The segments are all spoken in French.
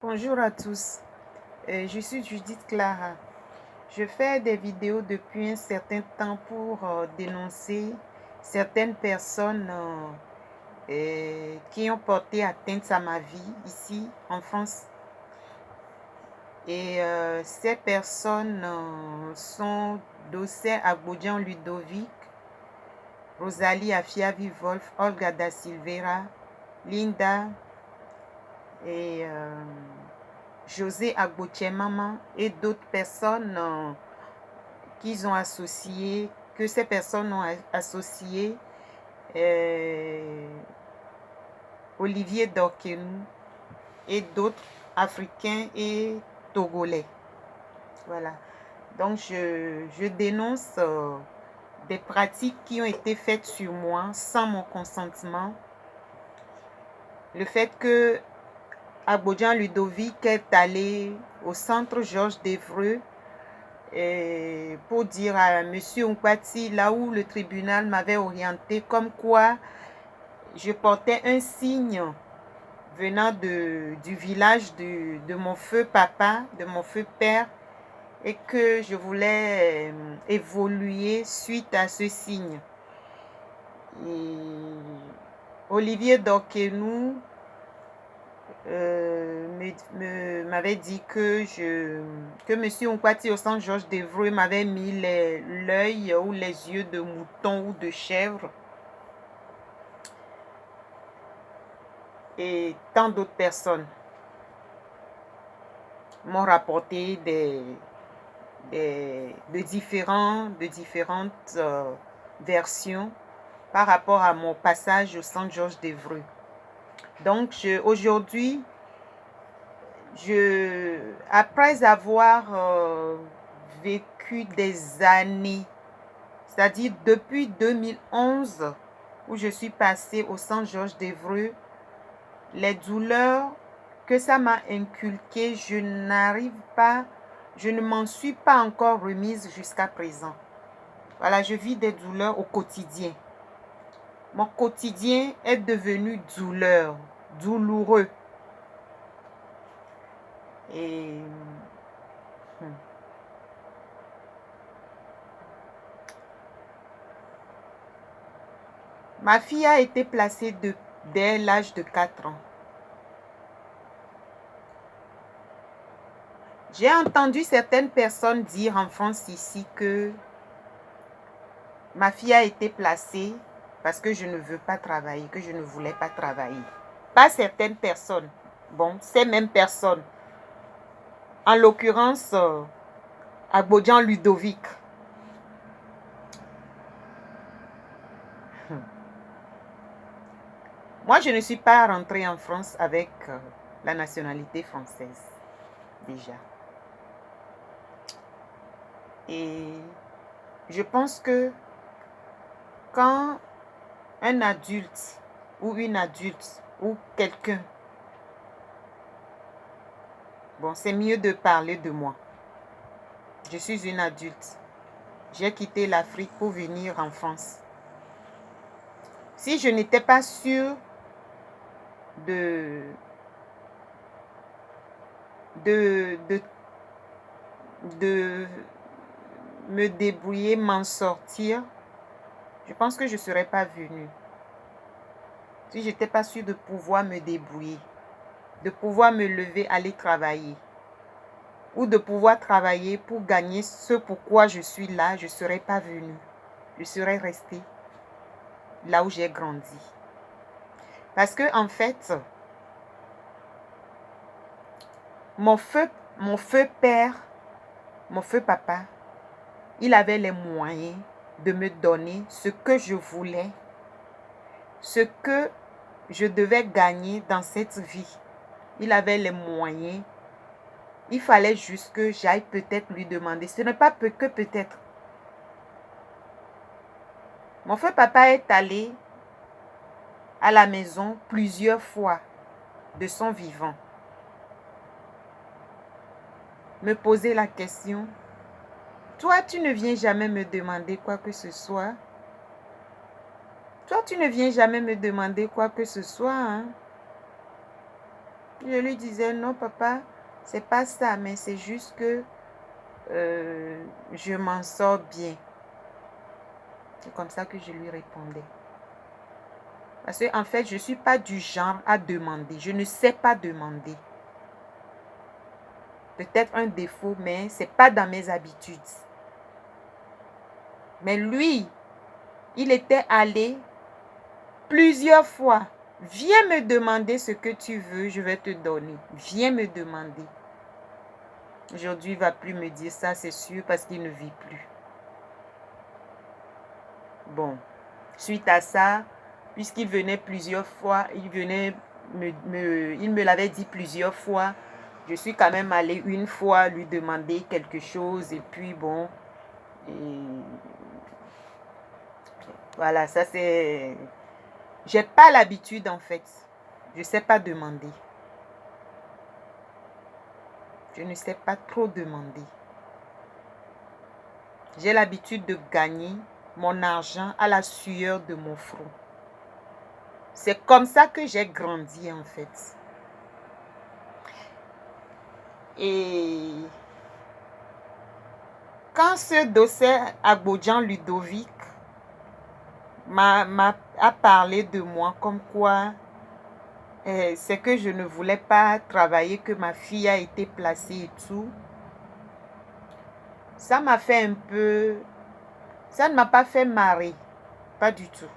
Bonjour à tous, je suis Judith Clara. Je fais des vidéos depuis un certain temps pour dénoncer certaines personnes qui ont porté atteinte à ma vie ici en France. Et ces personnes sont Docet Agbodjan Ludovic, Rosalie Afiavi Wolf, Olga da Silveira, Linda et José Agbotchemama et d'autres personnes qu'ils ont associées, que ces personnes ont associées, Olivier Dorkenou et d'autres Africains et Togolais. Voilà. Donc je dénonce des pratiques qui ont été faites sur moi sans mon consentement. Le fait que Agbodjan Ludovic est allé au centre Georges Devreux pour dire à M. Nkpati, là où le tribunal m'avait orienté, comme quoi je portais un signe venant du village de mon feu papa, de mon feu père, et que je voulais évoluer suite à ce signe. Et Olivier Dorkenou m'avait dit que M. Nkpati au centre Georges Devreux m'avait mis l'œil ou les yeux de mouton ou de chèvre. Et tant d'autres personnes m'ont rapporté de différentes versions par rapport à mon passage au centre Georges Devreux. Donc aujourd'hui, après avoir vécu des années, c'est-à-dire depuis 2011, où je suis passée au centre Georges Devreux, les douleurs que ça m'a inculquées, je ne m'en suis pas encore remise jusqu'à présent. Voilà, je vis des douleurs au quotidien. Mon quotidien est devenu douloureux. Et ma fille a été placée dès l'âge de 4 ans. J'ai entendu certaines personnes dire en France ici que ma fille a été placée parce que je ne veux pas travailler, que je ne voulais pas travailler. Pas certaines personnes. Bon, ces mêmes personnes. En l'occurrence, Agbodjan Ludovic. Moi, je ne suis pas rentrée en France avec la nationalité française, déjà. Et je pense que quand un adulte ou une adulte ou quelqu'un, bon, c'est mieux de parler de moi. Je suis une adulte. J'ai quitté l'Afrique pour venir en France. Si je n'étais pas sûre de me débrouiller, m'en sortir, je pense que je ne serais pas venue. Si je n'étais pas sûre de pouvoir me débrouiller, de pouvoir me lever, aller travailler, ou de pouvoir travailler pour gagner ce pourquoi je suis là, je ne serais pas venue. Je serais restée là où j'ai grandi. Parce que en fait, mon feu père, mon feu papa, il avait les moyens de me donner ce que je voulais, ce que je devais gagner dans cette vie. Il avait les moyens. Il fallait juste que j'aille peut-être lui demander. Ce n'est pas que peut-être. Mon feu papa est allé à la maison plusieurs fois de son vivant. Me poser la question. Toi, tu ne viens jamais me demander quoi que ce soit. Toi, tu ne viens jamais me demander quoi que ce soit. Hein? Je lui disais, non papa, c'est pas ça, mais c'est juste que je m'en sors bien. C'est comme ça que je lui répondais. Parce qu'en fait, je ne suis pas du genre à demander. Je ne sais pas demander. Peut-être un défaut, mais ce n'est pas dans mes habitudes. Mais lui, il était allé plusieurs fois. Viens me demander ce que tu veux, je vais te donner. Viens me demander. Aujourd'hui, il ne va plus me dire ça, c'est sûr, parce qu'il ne vit plus. Bon, suite à ça, puisqu'il venait plusieurs fois, il me l'avait dit plusieurs fois. Je suis quand même allée une fois lui demander quelque chose et puis bon, et voilà, ça c'est... J'ai pas l'habitude en fait. Je sais pas demander. Je ne sais pas trop demander. J'ai l'habitude de gagner mon argent à la sueur de mon front. C'est comme ça que j'ai grandi en fait. Et quand ce dossier Agbodjan Ludovic a parlé de moi comme quoi c'est que je ne voulais pas travailler, que ma fille a été placée et tout, ça m'a fait un peu... Ça ne m'a pas fait marrer, pas du tout.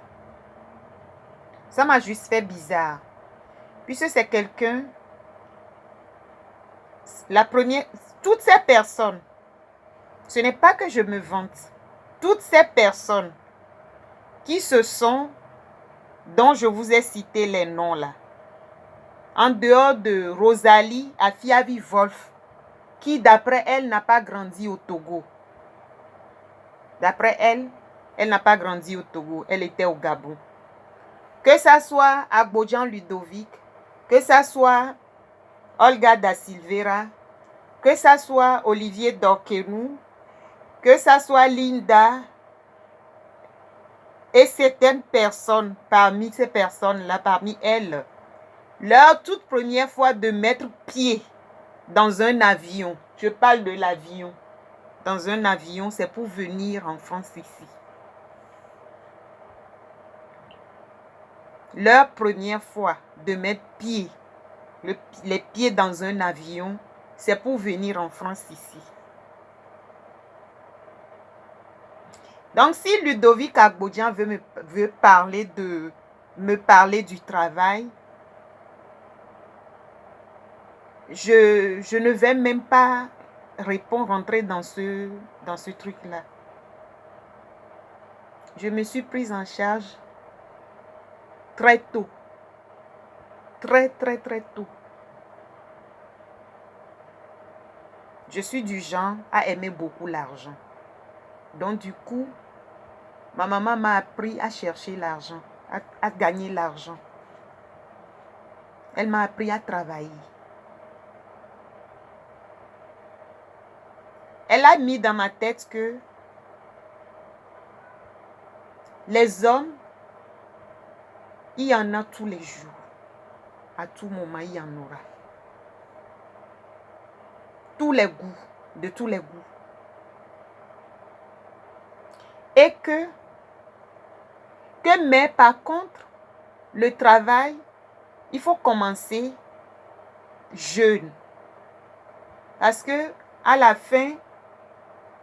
Ça m'a juste fait bizarre. Puisque c'est quelqu'un... La première... Toutes ces personnes, ce n'est pas que je me vante. Toutes ces personnes qui se sont, dont je vous ai cité les noms là, en dehors de Rosalie Afiavi Wolf, qui d'après elle n'a pas grandi au Togo. D'après elle, elle n'a pas grandi au Togo, elle était au Gabon. Que ça soit Agbodjan Ludovic, que ça soit Olga da Silveira, que ça soit Olivier Dorkenou, que ça soit Linda, et certaines personnes, parmi ces personnes-là, parmi elles, leur toute première fois de mettre pied dans un avion, je parle de l'avion, dans un avion, c'est pour venir en France ici. Leur première fois de mettre pied, les pieds dans un avion, c'est pour venir en France ici. Donc, si Ludovic Agbodjan veut me parler du travail, je ne vais même pas répondre, rentrer dans ce truc-là. Je me suis prise en charge très tôt. Très, très, très tôt. Je suis du genre à aimer beaucoup l'argent. Donc, du coup, ma maman m'a appris à chercher l'argent, à gagner l'argent. Elle m'a appris à travailler. Elle a mis dans ma tête que les hommes, il y en a tous les jours. À tout moment, il y en aura. Tous les goûts, de tous les goûts. Et mais par contre, le travail, il faut commencer jeune. Parce que à la fin,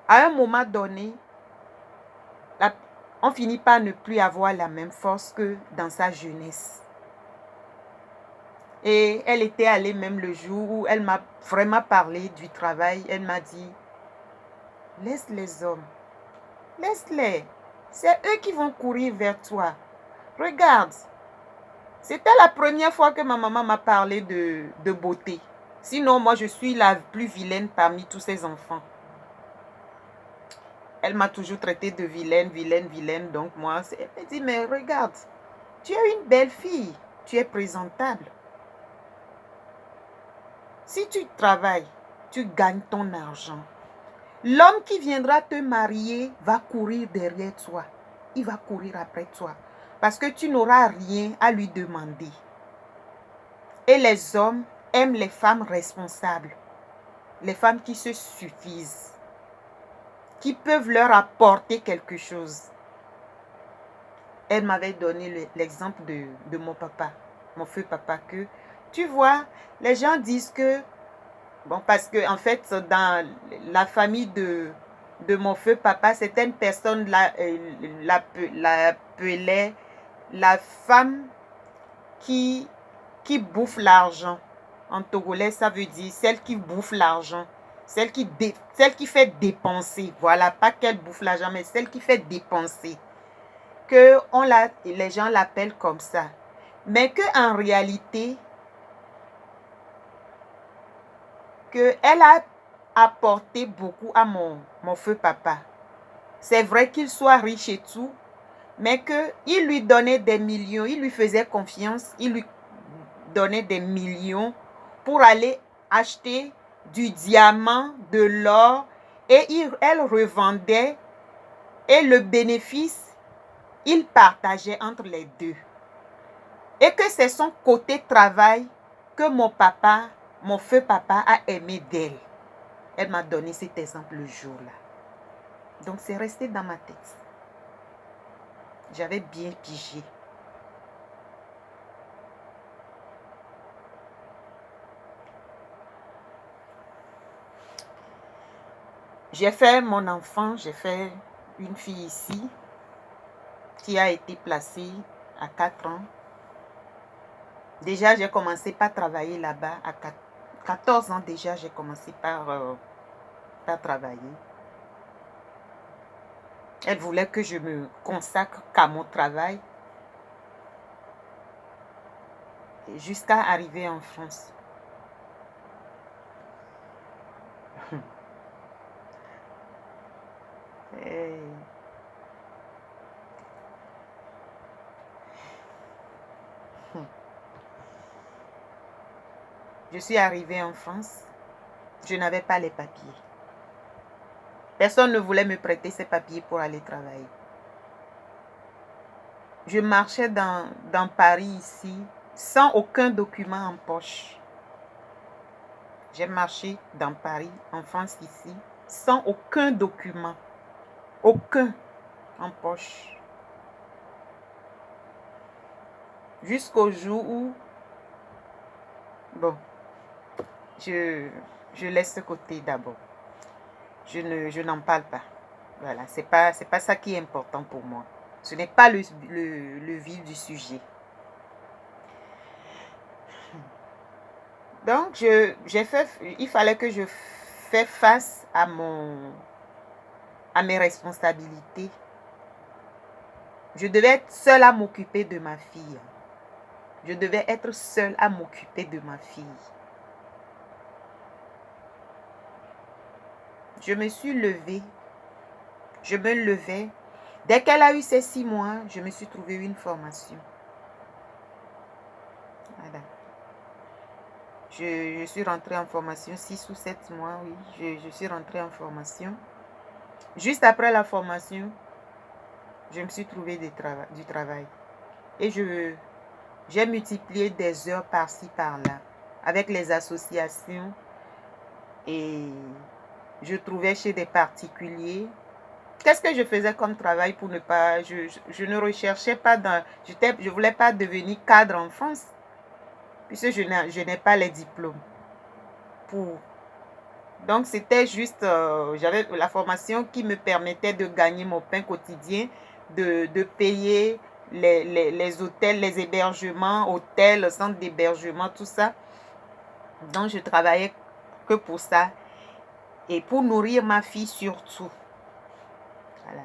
à un moment donné, on finit par ne plus avoir la même force que dans sa jeunesse. Et elle était allée même le jour où elle m'a vraiment parlé du travail. Elle m'a dit, laisse les hommes, laisse-les. C'est eux qui vont courir vers toi. Regarde, c'était la première fois que ma maman m'a parlé de beauté. Sinon, moi, je suis la plus vilaine parmi tous ces enfants. Elle m'a toujours traité de vilaine, vilaine, vilaine. Donc, moi, elle m'a dit, mais regarde, tu es une belle fille. Tu es présentable. Si tu travailles, tu gagnes ton argent. L'homme qui viendra te marier va courir derrière toi. Il va courir après toi. Parce que tu n'auras rien à lui demander. Et les hommes, aime les femmes responsables, les femmes qui se suffisent, qui peuvent leur apporter quelque chose. Elle m'avait donné l'exemple de mon papa, mon feu papa, que tu vois, les gens disent que, bon, parce que en fait, dans la famille de mon feu papa, certaines personnes l'appelaient la femme qui bouffe l'argent. En togolais, ça veut dire celle qui bouffe l'argent. Celle qui fait dépenser. Voilà, pas qu'elle bouffe l'argent, mais celle qui fait dépenser. Les gens l'appellent comme ça. Mais qu'en réalité, qu'elle a apporté beaucoup à mon feu papa. C'est vrai qu'il soit riche et tout, mais qu'il lui donnait des millions, il lui faisait confiance, il lui donnait des millions pour aller acheter du diamant, de l'or, et elle revendait, et le bénéfice, il partageait entre les deux. Et que c'est son côté travail que mon feu papa a aimé d'elle. Elle m'a donné cet exemple le jour-là. Donc c'est resté dans ma tête. J'avais bien pigé. J'ai fait mon enfant, j'ai fait une fille ici qui a été placée à 4 ans. Déjà, j'ai commencé par travailler là-bas. À 14 ans déjà, j'ai commencé par travailler. Elle voulait que je me consacre qu'à mon travail. Jusqu'à arriver en France. Et je suis arrivée en France. Je n'avais pas les papiers. Personne ne voulait me prêter ces papiers pour aller travailler. Je marchais dans Paris ici, sans aucun document en poche. J'ai marché dans Paris, en France ici, sans aucun document. Aucun en poche. Jusqu'au jour où, bon, je laisse ce côté d'abord. Je n'en parle pas. Voilà, c'est pas ça qui est important pour moi. Ce n'est pas le vif du sujet. Donc, il fallait que je fasse face à mes responsabilités. Je devais être seule à m'occuper de ma fille. Je devais être seule à m'occuper de ma fille. Je me suis levée. Je me levais. Dès qu'elle a eu ses 6 mois, je me suis trouvé une formation. Voilà. Je suis rentrée en formation 6 ou 7 mois, oui. Je suis rentrée en formation. Juste après la formation, je me suis trouvé du travail. Et j'ai multiplié des heures par-ci, par-là, avec les associations. Et je trouvais chez des particuliers. Qu'est-ce que je faisais comme travail pour ne pas... Je ne recherchais pas dans... Je ne voulais pas devenir cadre en France, puisque je n'ai pas les diplômes. Donc, c'était juste... j'avais la formation qui me permettait de gagner mon pain quotidien, de payer les hôtels, les hébergements, hôtels, centres d'hébergement, tout ça. Donc, je travaillais que pour ça. Et pour nourrir ma fille surtout. Voilà.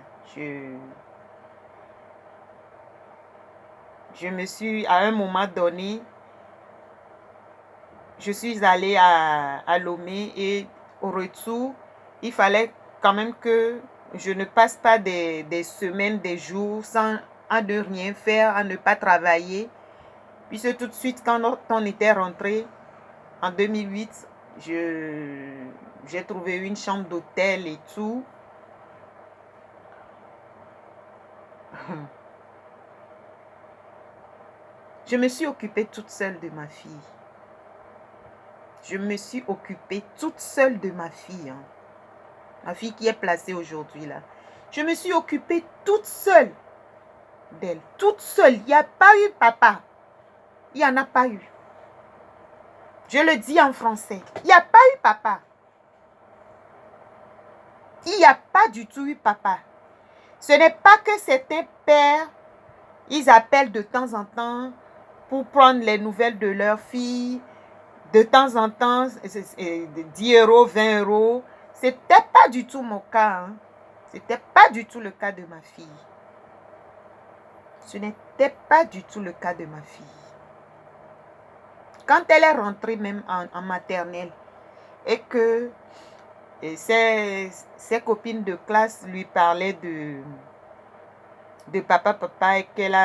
Je me suis, à un moment donné, je suis allée à Lomé et au retour, il fallait quand même que je ne passe pas des semaines, des jours sans à ne rien faire, à ne pas travailler. Puisque tout de suite, quand on était rentré en 2008, j'ai trouvé une chambre d'hôtel et tout. Je me suis occupée toute seule de ma fille. je me suis occupée toute seule de ma fille. Hein. Ma fille qui est placée aujourd'hui là. Je me suis occupée toute seule d'elle. Toute seule. Il n'y a pas eu papa. Il n'y en a pas eu. Je le dis en français. Il n'y a pas eu papa. Il n'y a pas du tout eu papa. Ce n'est pas que certains pères, ils appellent de temps en temps pour prendre les nouvelles de leur fille. De temps en temps, 10 euros, 20 euros. Ce n'était pas du tout mon cas. Hein. Ce n'était pas du tout le cas de ma fille. Ce n'était pas du tout le cas de ma fille. Quand elle est rentrée même en maternelle et que ses copines de classe lui parlaient de papa et elle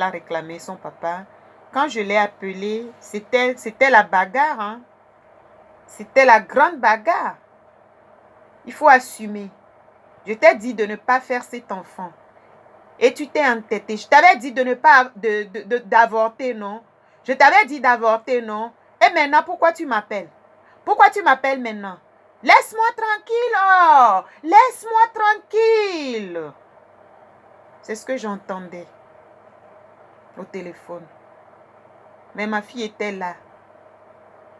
a réclamé son papa. Quand je l'ai appelée, c'était la bagarre. Hein? C'était la grande bagarre. Il faut assumer. Je t'ai dit de ne pas faire cet enfant. Et tu t'es entêté. Je t'avais dit de ne pas d'avorter, non? Je t'avais dit d'avorter, non? Et maintenant, pourquoi tu m'appelles? Pourquoi tu m'appelles maintenant? Laisse-moi tranquille, oh! Laisse-moi tranquille. C'est ce que j'entendais au téléphone. Mais ma fille était là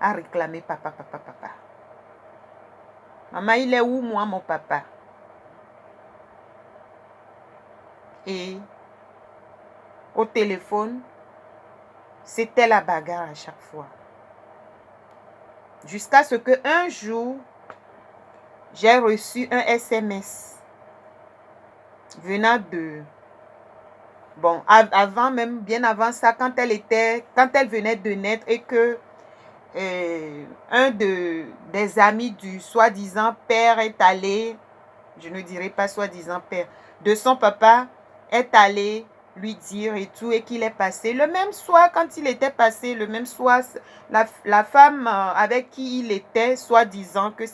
à réclamer papa. Maman, il est où, moi, mon papa? Et au téléphone, c'était la bagarre à chaque fois. Jusqu'à ce qu'un jour, j'ai reçu un SMS venant de... Bon, avant même, bien avant ça, quand elle venait de naître et que un des amis du soi-disant père est allé, je ne dirais pas soi-disant père, de son papa est allé lui dire et tout, et qu'il est passé. Le même soir, quand il était passé, le même soir, la femme avec qui il était, soi-disant que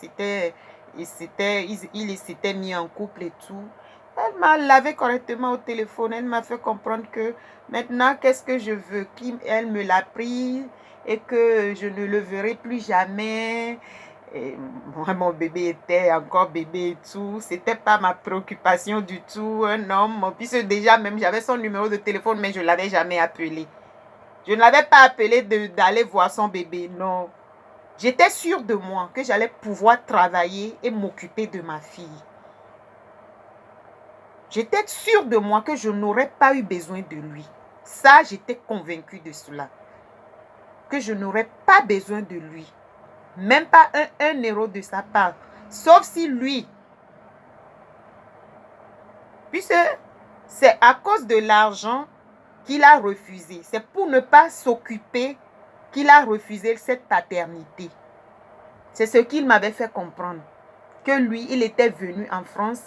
il s'était mis en couple et tout, elle m'a lavé correctement au téléphone. Elle m'a fait comprendre que maintenant, qu'est-ce que je veux? Elle me l'a pris et que je ne le verrai plus jamais. Et moi, mon bébé était encore bébé et tout. C'était pas ma préoccupation du tout. Un homme, puisque déjà même j'avais son numéro de téléphone, mais je ne l'avais jamais appelé. Je ne l'avais pas appelé d'aller voir son bébé, non. J'étais sûre de moi que j'allais pouvoir travailler et m'occuper de ma fille. J'étais sûre de moi que je n'aurais pas eu besoin de lui. Ça, j'étais convaincue de cela. Que je n'aurais pas besoin de lui. Même pas un euro de sa part. Sauf si lui, puisque c'est à cause de l'argent qu'il a refusé. C'est pour ne pas s'occuper qu'il a refusé cette paternité. C'est ce qu'il m'avait fait comprendre. Que lui, il était venu en France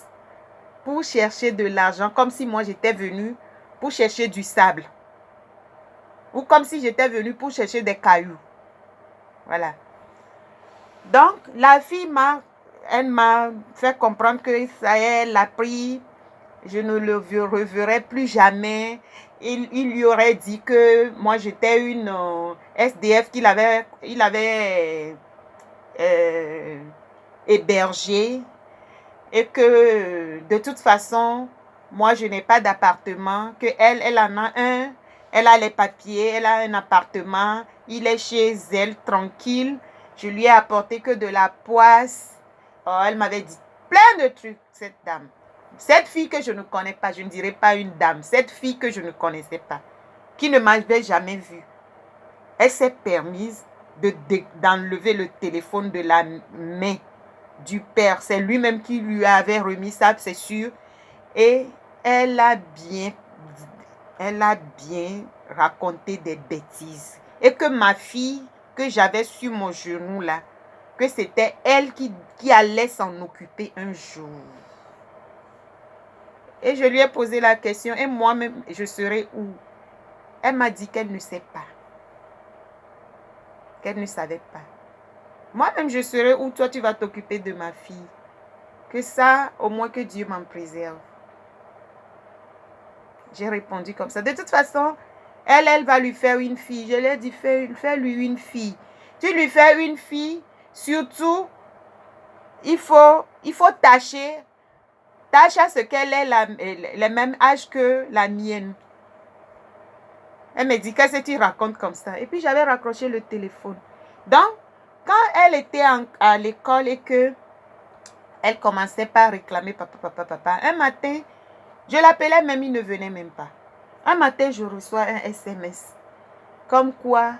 pour chercher de l'argent, comme si moi j'étais venue pour chercher du sable. Ou comme si j'étais venue pour chercher des cailloux. Voilà. Donc, la fille elle m'a fait comprendre que ça y est, elle l'a pris. Je ne le reverrai plus jamais. Il lui aurait dit que moi j'étais une SDF il avait hébergée. Et que de toute façon, moi je n'ai pas d'appartement. Que elle en a un. Elle a les papiers, elle a un appartement. Il est chez elle, tranquille. Je lui ai apporté que de la poisse. Oh, elle m'avait dit plein de trucs, cette dame. Cette fille que je ne connais pas, je ne dirais pas une dame. Cette fille que je ne connaissais pas, qui ne m'avait jamais vue. Elle s'est permise d'enlever le téléphone de la main du père. C'est lui-même qui lui avait remis ça, c'est sûr. Et elle a bien raconté des bêtises. Et que ma fille, que j'avais sur mon genou là, que c'était elle qui allait s'en occuper un jour. Et je lui ai posé la question, et moi-même, je serai où? Elle m'a dit qu'elle ne sait pas. Qu'elle ne savait pas. Moi-même, je serai où? Toi, tu vas t'occuper de ma fille. Que ça, au moins que Dieu m'en préserve. J'ai répondu comme ça. De toute façon, elle va lui faire une fille. Je lui ai dit, fais-lui une fille. Tu lui fais une fille, surtout, il faut tâcher. Tâche à ce qu'elle ait le même âge que la mienne. Elle me dit, qu'est-ce que tu racontes comme ça? Et puis, j'avais raccroché le téléphone. Donc, quand elle était à l'école et que elle commençait par réclamer papa, papa, papa, un matin, je l'appelais même, il ne venait même pas. Un matin, je reçois un SMS. Comme quoi,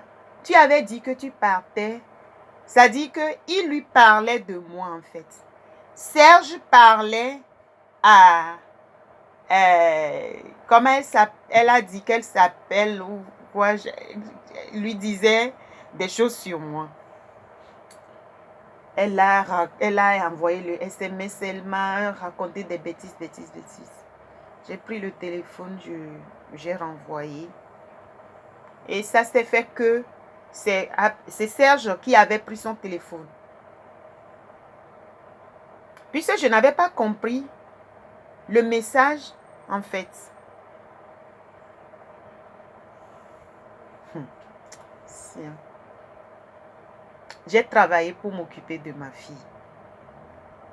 tu avais dit que tu partais. Ça dit qu'il lui parlait de moi, en fait. Serge parlait à... comment elle a dit qu'elle s'appelle ou quoi, lui disait des choses sur moi. Elle a envoyé le SMS, elle m'a raconté des bêtises. J'ai pris le téléphone, j'ai renvoyé. Et ça s'est fait que c'est Serge qui avait pris son téléphone. Puisque je n'avais pas compris le message, en fait. J'ai travaillé pour m'occuper de ma fille.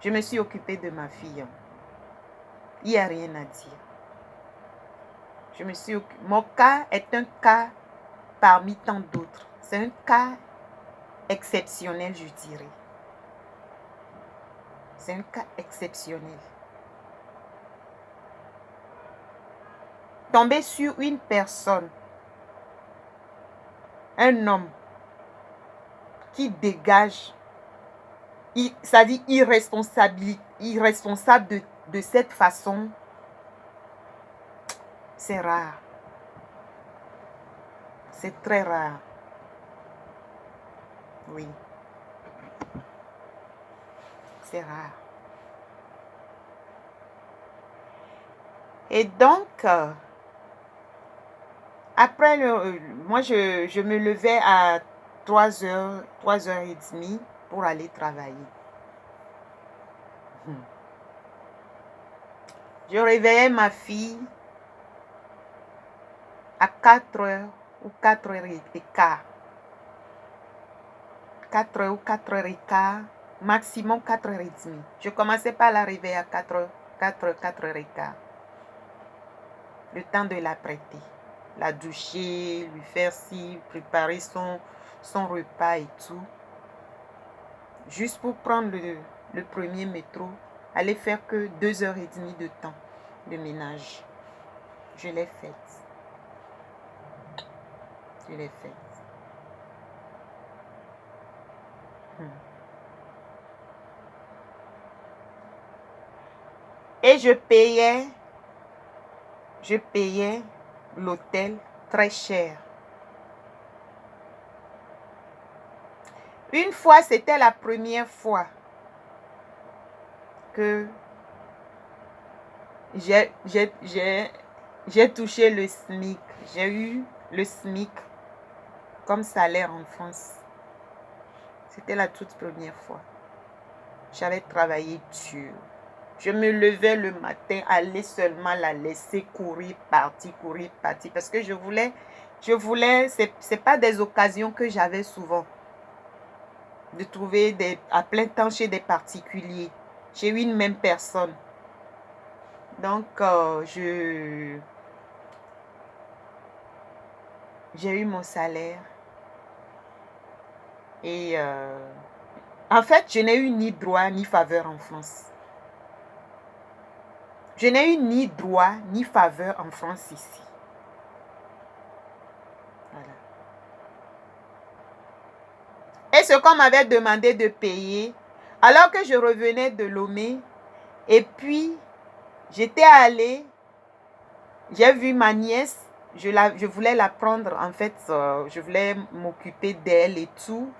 Je me suis occupée de ma fille. Il n'y a rien à dire. Mon cas est un cas parmi tant d'autres. C'est un cas exceptionnel, je dirais. C'est un cas exceptionnel. Tomber sur une personne, un homme qui dégage, ça dit irresponsable de cette façon, c'est rare. C'est très rare. Oui. C'est rare. Et donc, après, moi, je me levais à 3h, 3h30 pour aller travailler. Je réveillais ma fille à 4h ou 4h15. 4h ou 4h15, maximum 4h30. Je commençais par la réveiller à 4h, 4h15. Le temps de la prêter, la doucher, lui faire ci, préparer son repas et tout. Juste pour prendre le premier métro, aller faire que 2h30 de temps de ménage. Je l'ai faite. Je l'ai faite. Et je payais l'hôtel très cher. Une fois, c'était la première fois que j'ai touché le SMIC. J'ai eu le SMIC comme salaire en France. C'était la toute première fois. J'avais travaillé dur. Je me levais le matin, aller seulement la laisser courir, partir. Parce que je voulais, c'est pas des occasions que j'avais souvent. De trouver à plein temps chez des particuliers, chez une même personne. Donc, j'ai eu mon salaire. Et en fait, je n'ai eu ni droit ni faveur en France. Je n'ai eu ni droit ni faveur en France ici. Voilà. Et ce qu'on m'avait demandé de payer, alors que je revenais de Lomé, et puis j'étais allée, j'ai vu ma nièce, je voulais la prendre, en fait, je voulais m'occuper d'elle et tout.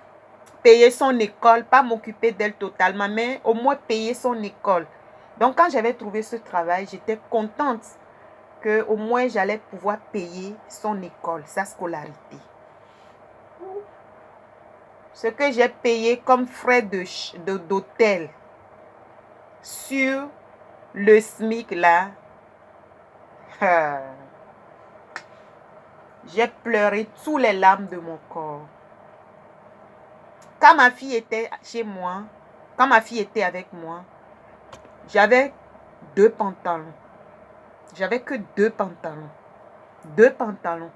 Payer son école, pas m'occuper d'elle totalement, mais au moins payer son école. Donc, quand j'avais trouvé ce travail, j'étais contente qu'au moins j'allais pouvoir payer son école, sa scolarité. Ce que j'ai payé comme frais d'hôtel sur le SMIC là, j'ai pleuré tous les larmes de mon corps. quand ma fille était chez moi, quand ma fille était avec moi, j'avais 2 pantalons. J'avais que 2 pantalons. 2 pantalons.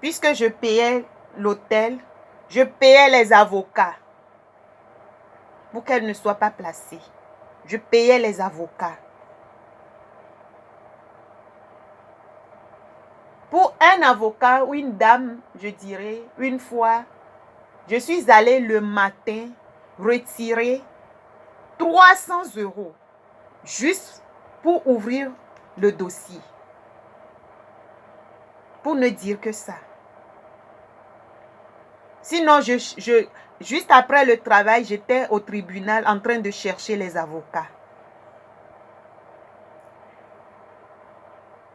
Puisque je payais l'hôtel, je payais les avocats pour qu'elle ne soit pas placée. Je payais les avocats. Pour un avocat ou une dame, je dirais, une fois, je suis allée le matin retirer 300 € juste pour ouvrir le dossier. Pour ne dire que ça. Sinon, juste après le travail, j'étais au tribunal en train de chercher les avocats.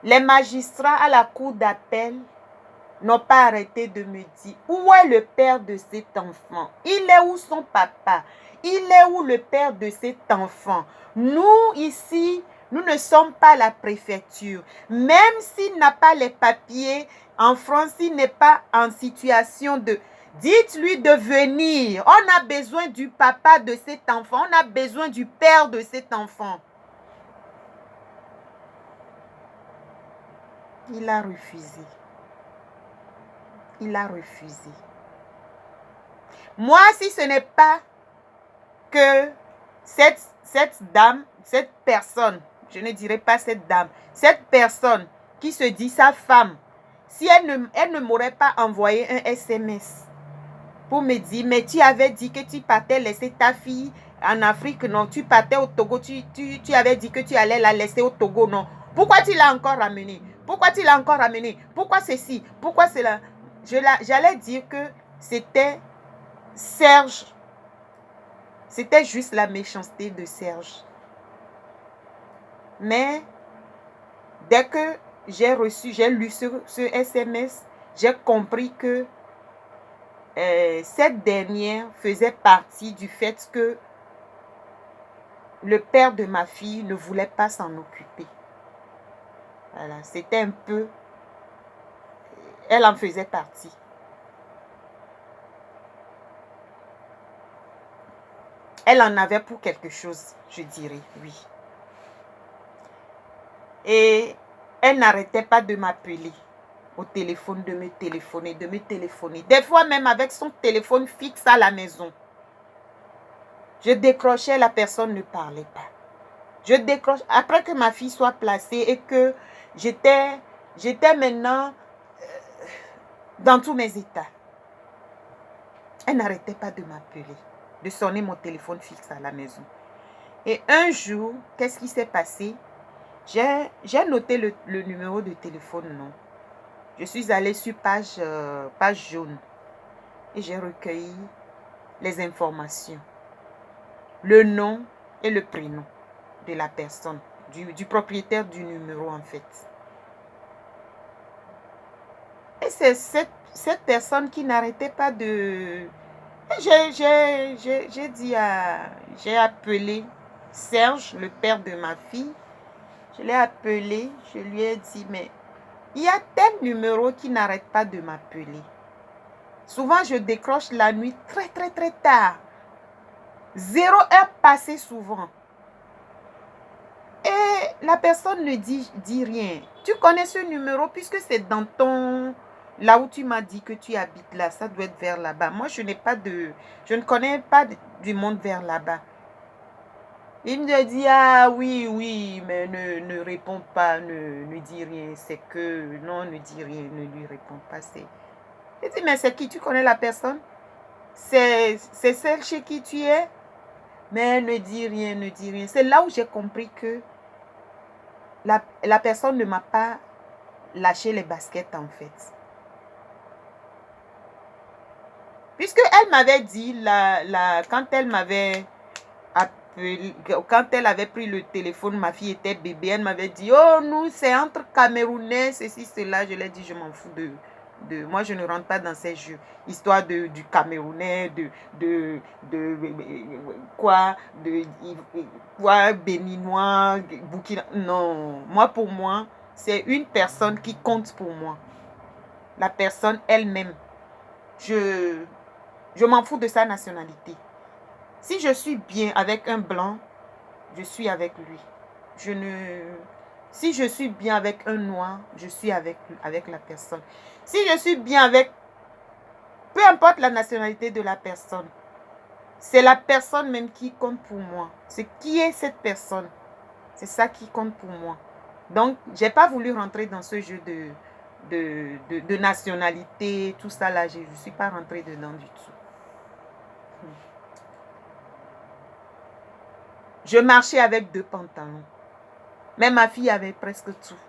Les magistrats à la cour d'appel n'ont pas arrêté de me dire, où est le père de cet enfant? Il est où son papa? Il est où le père de cet enfant? Nous, ici, nous ne sommes pas la préfecture. Même s'il n'a pas les papiers en France, il n'est pas en situation de... Dites-lui de venir. On a besoin du papa de cet enfant. On a besoin du père de cet enfant. Il a refusé. Il a refusé. Moi, si ce n'est pas que cette dame, cette personne, je ne dirais pas cette dame, cette personne qui se dit sa femme, si elle ne m'aurait pas envoyé un SMS pour me dire, mais tu avais dit que tu partais laisser ta fille en Afrique, non, tu partais au Togo, tu avais dit que tu allais la laisser au Togo, non. Pourquoi tu l'as encore ramenée? Pourquoi tu l'as encore ramenée? Pourquoi ceci? Pourquoi cela? J'allais dire que c'était Serge. C'était juste la méchanceté de Serge. Mais dès que j'ai lu ce SMS, j'ai compris que cette dernière faisait partie du fait que le père de ma fille ne voulait pas s'en occuper. Voilà, c'était un peu... Elle en faisait partie. Elle en avait pour quelque chose, je dirais, oui. Et elle n'arrêtait pas de m'appeler au téléphone, de me téléphoner, de me téléphoner. Des fois même avec son téléphone fixe à la maison. Je décrochais, la personne ne parlait pas. Je décroche, après que ma fille soit placée et que j'étais maintenant dans tous mes états. Elle n'arrêtait pas de m'appeler, de sonner mon téléphone fixe à la maison. Et un jour, qu'est-ce qui s'est passé? J'ai noté le numéro de téléphone, non. Je suis allée sur page jaune et j'ai recueilli les informations. Le nom et le prénom de la personne, du propriétaire du numéro en fait. Et c'est cette personne qui n'arrêtait pas de... J'ai appelé Serge, le père de ma fille. Je l'ai appelé, je lui ai dit, mais il y a tel numéro qui n'arrête pas de m'appeler. Souvent, je décroche la nuit très, très, très tard. 0 heure passée souvent. Et la personne ne dit rien. Tu connais ce numéro puisque c'est dans ton... Là où tu m'as dit que tu habites là, ça doit être vers là-bas. Moi, je ne connais pas du monde vers là-bas. Il me dit, ah oui, oui, mais ne réponds pas, ne dis rien. C'est que, non, ne dis rien, ne lui réponds pas. Je dis, mais c'est qui? Tu connais la personne? C'est celle chez qui tu es? Mais ne dis rien, ne dis rien. C'est là où j'ai compris que la personne ne m'a pas lâché les baskets en fait. Puisque elle m'avait dit, quand elle m'avait appelé, quand elle avait pris le téléphone, ma fille était bébé, elle m'avait dit, oh nous c'est entre Camerounais, ceci, cela. Je lui ai dit, je m'en fous moi je ne rentre pas dans ces jeux. Histoire du Camerounais, Béninois, Burkina. Non, moi pour moi, c'est une personne qui compte pour moi. la personne elle-même. Je m'en fous de sa nationalité. Si je suis bien avec un blanc, je suis avec lui. Si je suis bien avec un noir, je suis avec la personne. Si je suis bien avec, peu importe la nationalité de la personne, c'est la personne même qui compte pour moi. C'est qui est cette personne. C'est ça qui compte pour moi. Donc, je n'ai pas voulu rentrer dans ce jeu de nationalité, tout ça là. Je ne suis pas rentrée dedans du tout. Je marchais avec 2 pantalons. Mais ma fille avait presque tout.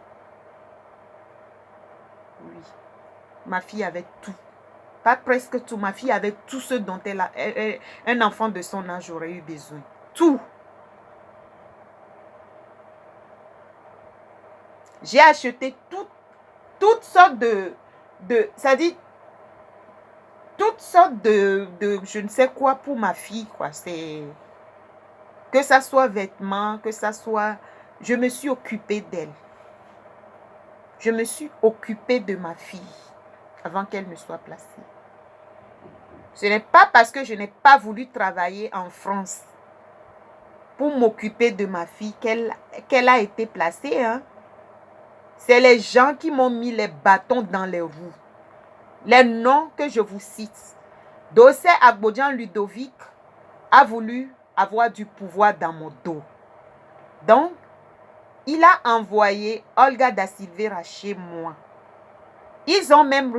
Oui. Ma fille avait tout. Pas presque tout. Ma fille avait tout ce dont un enfant de son âge aurait eu besoin. Tout. J'ai acheté toutes sortes ça dit, toutes sortes de je ne sais quoi pour ma fille, quoi. C'est, que ça soit vêtements, que ça soit, je me suis occupée d'elle. Je me suis occupée de ma fille avant qu'elle ne soit placée. Ce n'est pas parce que je n'ai pas voulu travailler en France pour m'occuper de ma fille qu'elle a été placée, hein. C'est les gens qui m'ont mis les bâtons dans les roues. Les noms que je vous cite. Dossé Agbodjan Ludovic a voulu avoir du pouvoir dans mon dos. Donc, il a envoyé Olga da Silveira chez moi. Ils ont même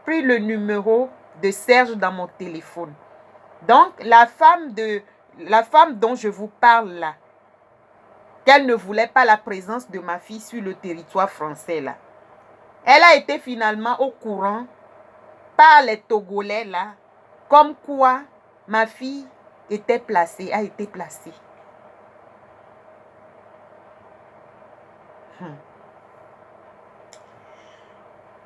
pris le numéro de Serge dans mon téléphone. Donc, la femme dont je vous parle là, qu'elle ne voulait pas la présence de ma fille sur le territoire français là, elle a été finalement au courant par les Togolais là, comme quoi ma fille a été placée.